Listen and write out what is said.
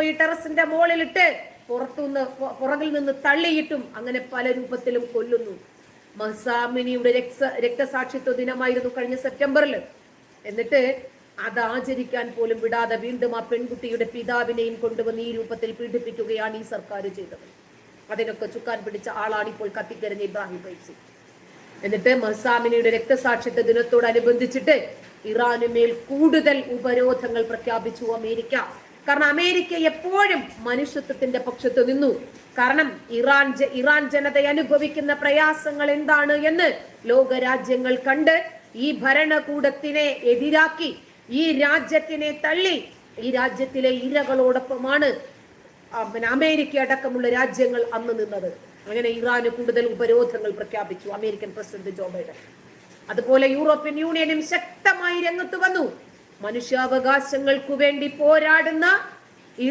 കൊണ്ടുപോയി ടെറസിന്റെ മുകളിലിട്ട് പുറകിൽ നിന്ന് തള്ളിയിട്ടും അങ്ങനെ പല രൂപത്തിലും കൊല്ലുന്നു. മഹ്സാമിനിയുടെ രക്തസാക്ഷിത്വ ദിനമായിരുന്നു കഴിഞ്ഞ സെപ്റ്റംബറിൽ. എന്നിട്ട് അത് ആചരിക്കാൻ പോലും വിടാതെ വീണ്ടും ആ പെൺകുട്ടിയുടെ പിതാവിനെയും കൊണ്ടുവന്ന് ഈ രൂപത്തിൽ പീഡിപ്പിക്കുകയാണ് ഈ സർക്കാർ ചെയ്തത്. അതിനൊക്കെ ചുക്കാൻ പിടിച്ച ആളാണ് ഇപ്പോൾ കത്തിക്കരഞ്ഞ ഇബ്രാഹിം റൈസി. എന്നിട്ട് മഹ്സാമിനിയുടെ രക്തസാക്ഷിത്വ ദിനത്തോടനുബന്ധിച്ചിട്ട് ഇറാനുമേൽ കൂടുതൽ ഉപരോധങ്ങൾ പ്രഖ്യാപിച്ചു അമേരിക്ക. കാരണം അമേരിക്ക എപ്പോഴും മനുഷ്യത്വത്തിന്റെ പക്ഷത്ത് നിന്നു. കാരണം ഇറാൻ ജനത അനുഭവിക്കുന്ന പ്രയാസങ്ങൾ എന്താണ് എന്ന് ലോകരാജ്യങ്ങൾ കണ്ട് ഈ ഭരണകൂടത്തിനെ എതിരാക്കി ഈ രാജ്യത്തിനെ തള്ളി ഈ രാജ്യത്തിലെ ഇരകളോടൊപ്പമാണ് അമേരിക്ക അടക്കമുള്ള രാജ്യങ്ങൾ അന്ന് നിന്നത്. അങ്ങനെ ഇറാന് കൂടുതൽ ഉപരോധങ്ങൾ പ്രഖ്യാപിച്ചു അമേരിക്കൻ പ്രസിഡന്റ് ജോ ബൈഡൻ. അതുപോലെ യൂറോപ്യൻ യൂണിയനും ശക്തമായി രംഗത്ത് വന്നു. മനുഷ്യാവകാശങ്ങൾക്കു വേണ്ടി പോരാടുന്ന